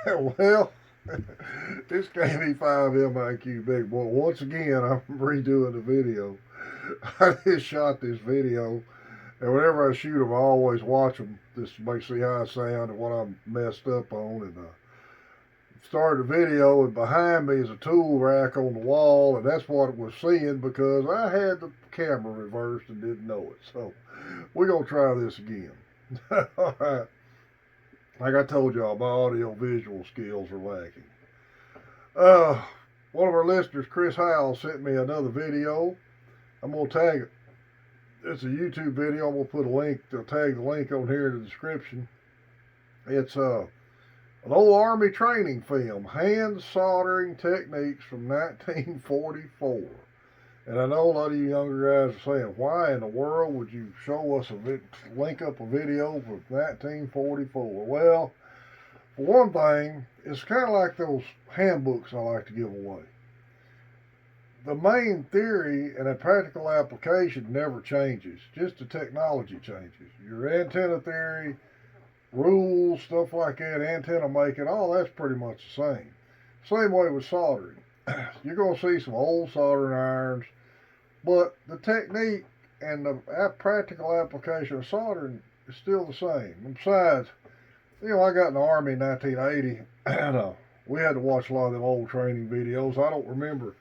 Well, this KV5 MIQ big boy. Once again, I'm redoing the video. I just shot this video, and whenever I shoot them, I always watch them just to make see how I sound and what I'm messed up on. And started the video, and behind me is a tool rack on the wall, and that's what it was seeing because I had the camera reversed and didn't know it. So we're gonna try this again. All right. Like I told y'all, my audio visual skills are lacking. Uh, One of our listeners, Chris Howell, sent me another video. I'm gonna tag it. It's a YouTube video. I'm gonna put a link. I'll tag the link on here in the description. It's an old Army training film, hand soldering techniques from 1944. And I know a lot of you younger guys are saying, why in the world would you show us link up a video from 1944? Well, for one thing, it's kind of like those handbooks I like to give away. The main theory and a practical application never changes, just the technology changes. Your antenna theory, rules, stuff like that, antenna making, all that's pretty much the same. Same way with soldering. You're going to see some old soldering irons, but the technique and the practical application of soldering is still the same. And besides, I got in the Army in 1980, and we had to watch a lot of them old training videos. I don't remember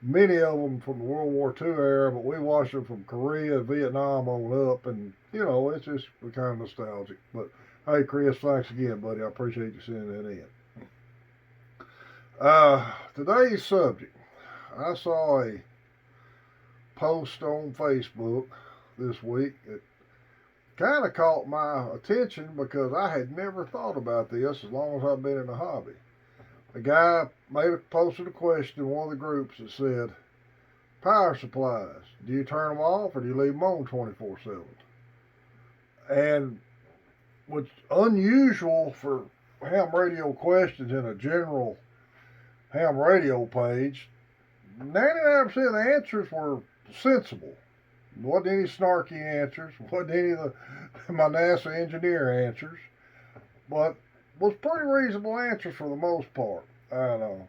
many of them from the World War II era, but we watched them from Korea, Vietnam on up, and it's just kind of nostalgic. But hey, Chris, thanks again, buddy. I appreciate you sending that in. Today's subject, I saw a post on Facebook this week. It kind of caught my attention because I had never thought about this as long as I've been in the hobby. A guy posted a question in one of the groups that said, power supplies, do you turn them off or do you leave them on 24/7? And what's unusual for ham radio questions in a general ham radio page, 99% of the answers were sensible. Wasn't any snarky answers, wasn't any of my NASA engineer answers, but was pretty reasonable answers for the most part. And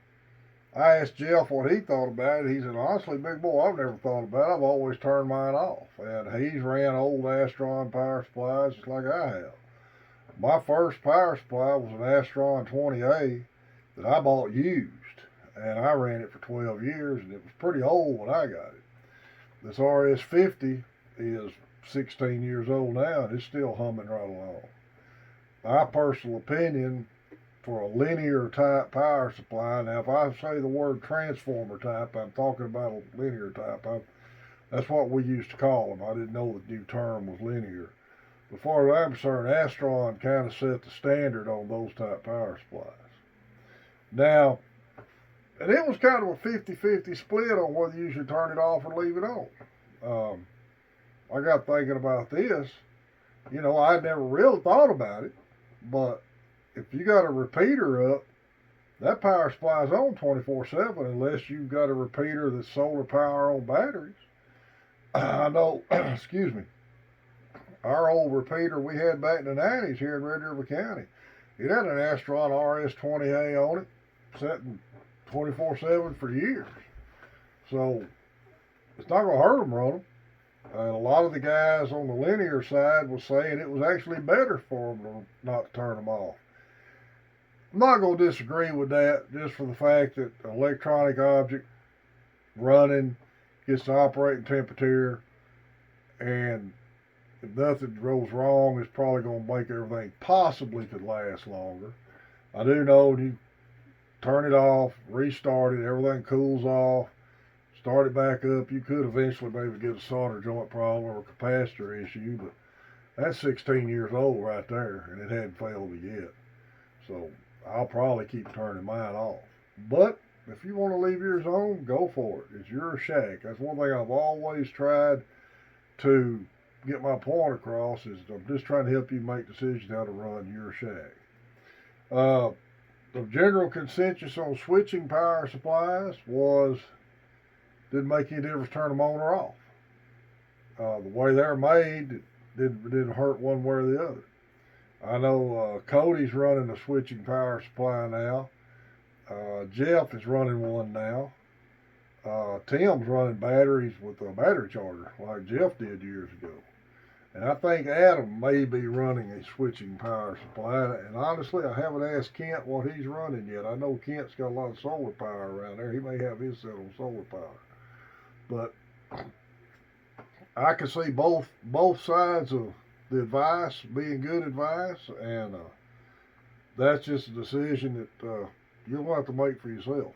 I asked Jeff what he thought about it. He said, honestly, big boy, I've never thought about it. I've always turned mine off. And he's ran old Astron power supplies just like I have. My first power supply was an Astron 20A that I bought used. And I ran it for 12 years, and it was pretty old when I got it. This RS50 is 16 years old now, and it's still humming right along. My personal opinion, for a linear type power supply, now if I say the word transformer type, I'm talking about a linear type. That's what we used to call them. I didn't know the new term was linear. As far as I'm concerned, Astron kind of set the standard on those type power supplies. Now, and it was kind of a 50-50 split on whether you should turn it off or leave it on. I got thinking about this. I never really thought about it, but if you got a repeater up, that power supply is on 24/7 unless you've got a repeater that's solar power on batteries. I know, excuse me, our old repeater we had back in the 90s here in Red River County, it had an Astron RS20A on it, setting 24/7 for years. So it's not going to hurt them running. And a lot of the guys on the linear side was saying it was actually better for them not to turn them off. I'm not going to disagree with that just for the fact that an electronic object running gets to operating temperature, and if nothing goes wrong, it's probably going to make everything possibly could last longer. I do know when you turn it off, restart it, everything cools off, start it back up, you could eventually maybe get a solder joint problem or a capacitor issue, but that's 16 years old right there, and it hadn't failed me yet. So I'll probably keep turning mine off. But if you want to leave yours on, go for it. It's your shack. That's one thing I've always tried to get my point across is I'm just trying to help you make decisions how to run your shack. The general consensus on switching power supplies was didn't make any difference turn them on or off. The way they're made didn't hurt one way or the other. I know Cody's running a switching power supply now. Jeff is running one now. Tim's running batteries with a battery charger like Jeff did years ago. And I think Adam may be running a switching power supply. And honestly, I haven't asked Kent what he's running yet. I know Kent's got a lot of solar power around there. He may have his set on solar power. But I can see both sides of the advice being good advice, and that's just a decision that you'll have to make for yourself.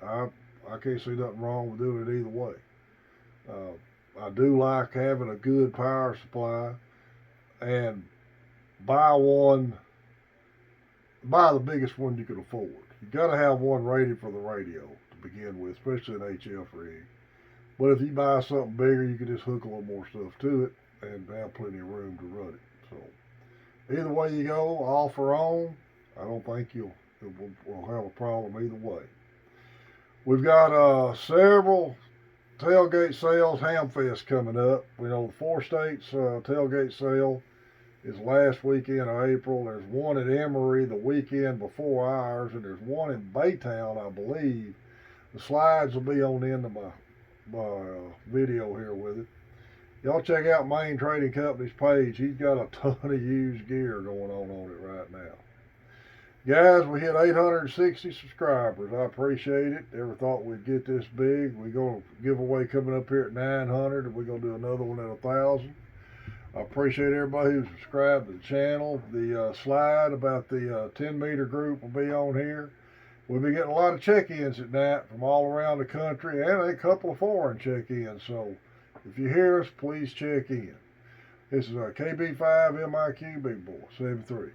I I can't see nothing wrong with doing it either way. I do like having a good power supply, and buy one, buy the biggest one you can afford. You got to have one rated for the radio to begin with, especially an HF rig. But if you buy something bigger, you can just hook a little more stuff to it and have plenty of room to run it. So either way you go, off or on, I don't think we'll have a problem either way. We've got several tailgate sales, Hamfest coming up. We know the Four States tailgate sale is last weekend of April. There's one at Emory the weekend before ours, and there's one in Baytown, I believe. The slides will be on the end of my video here with it. Y'all check out Main Trading Company's page. He's got a ton of used gear going on it right now. Guys, we hit 860 subscribers. I appreciate it. Never thought we'd get this big. We're going to giveaway coming up here at 900, and we're going to do another one at 1,000. I appreciate everybody who's subscribed to the channel. The slide about the 10-meter group will be on here. We'll be getting a lot of check-ins at night from all around the country and a couple of foreign check-ins. So if you hear us, please check in. This is KB5 MIQ Big Boy 73.